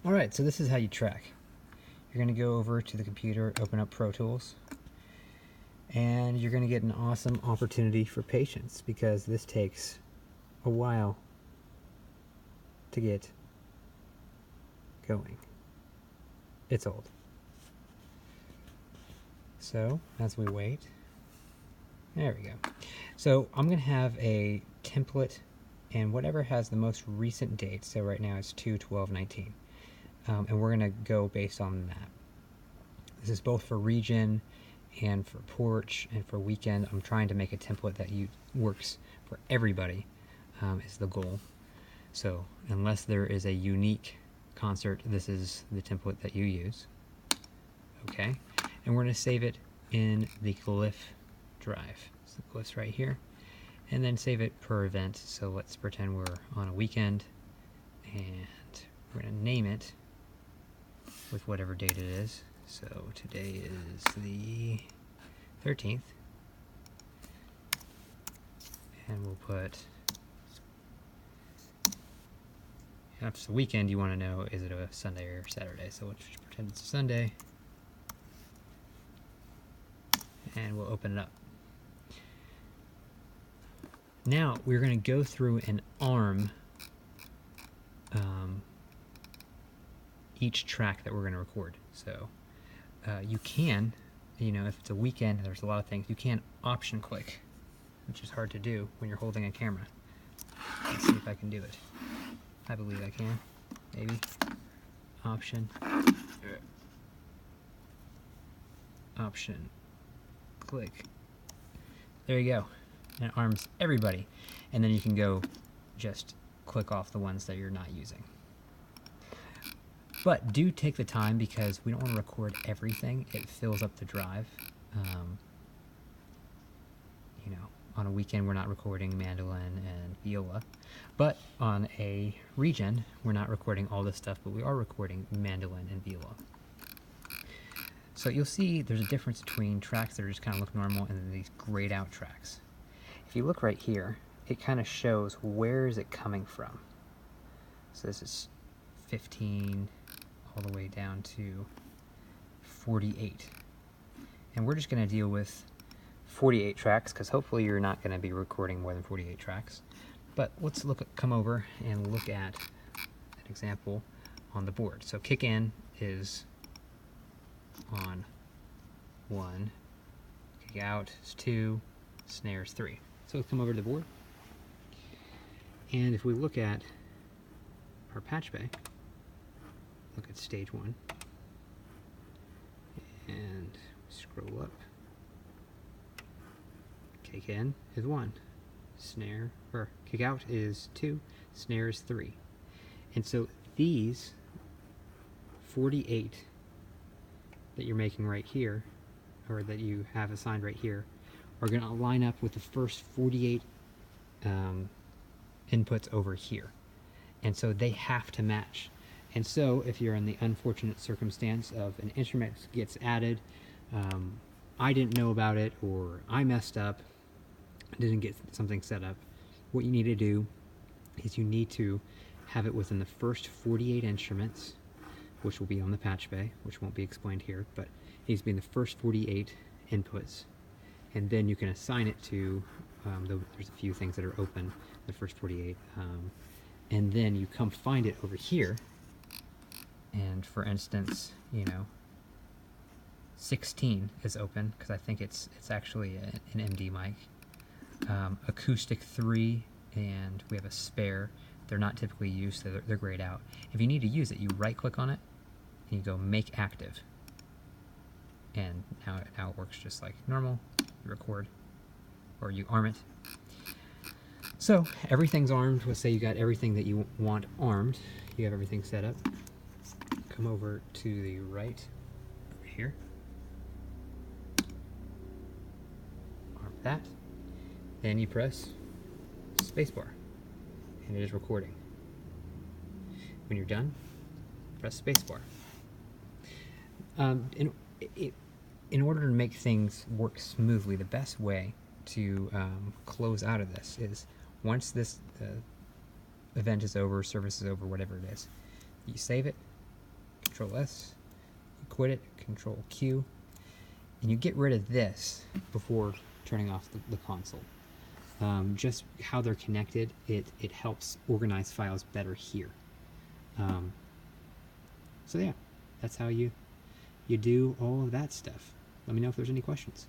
Alright, so this is how you track. You're going to go over to the computer, open up Pro Tools, and you're going to get an awesome opportunity for patience because this takes a while to get going. It's old. So, as we wait, there we go. So, I'm going to have a template and whatever has the most recent date. So right now it's 2/12/19. And we're going to go based on that. This is both for region and for porch and for weekend. I'm trying to make a template that works for everybody is the goal. So unless there is a unique concert, this is the template that you use. Okay, and we're going to save it in the glyph drive. So the glyph's right here. And then save it per event. So let's pretend we're on a weekend and we're going to name it with whatever date it is. So today is the 13th. And we'll put, if it's a weekend, you want to know, is it a Sunday or Saturday? So let's just pretend it's a Sunday. And we'll open it up. Now we're going to go through and arm each track that we're going to record. So you can, if it's a weekend and there's a lot of things, you can option click, which is hard to do when you're holding a camera. Let's see if I can do it. I believe I can. Maybe. Option. Option. Click. There you go. And it arms everybody. And then you can go just click off the ones that you're not using. But do take the time because we don't want to record everything. It fills up the drive. On a weekend we're not recording mandolin and viola. But on a region, we're not recording all this stuff, but we are recording mandolin and viola. So you'll see there's a difference between tracks that are just kind of look normal and then these grayed out tracks. If you look right here, it kind of shows where is it coming from. So this is 15 all the way down to 48. And we're just going to deal with 48 tracks because hopefully you're not going to be recording more than 48 tracks. But let's come over and look at an example on the board. So kick in is on 1, kick out is 2, snare is 3. So let's come over to the board. And if we look at our patch bay, look at stage 1, and scroll up. Kick in is 1, snare, or kick out is 2, snare is 3. And so these 48 that you're making right here, or that you have assigned right here, are going to line up with the first 48 inputs over here. And so they have to match. And so if you're in the unfortunate circumstance of an instrument gets added, I didn't know about it, or I messed up, didn't get something set up, what you need to do is you need to have it within the first 48 instruments, which will be on the patch bay, which won't be explained here, but it needs to be in the first 48 inputs. And then you can assign it to, there's a few things that are open, the first 48, and then you come find it over here, and for instance, 16 is open, because I think it's actually an MD mic. Acoustic 3, and we have a spare. They're not typically used, so they're grayed out. If you need to use it, you right click on it, and you go make active. And now it works just like normal. You record, or you arm it. So everything's armed. Let's say you got everything that you want armed. You have everything set up. Come over to the right, over here. Arm that. Then you press spacebar, and it is recording. When you're done, press spacebar. In order to make things work smoothly, the best way to close out of this is once this event is over, service is over, whatever it is, you save it, Control S, you quit it, Control Q, and you get rid of this before turning off the console. Just how they're connected, it helps organize files better here. So yeah, that's how you do all of that stuff. Let me know if there's any questions.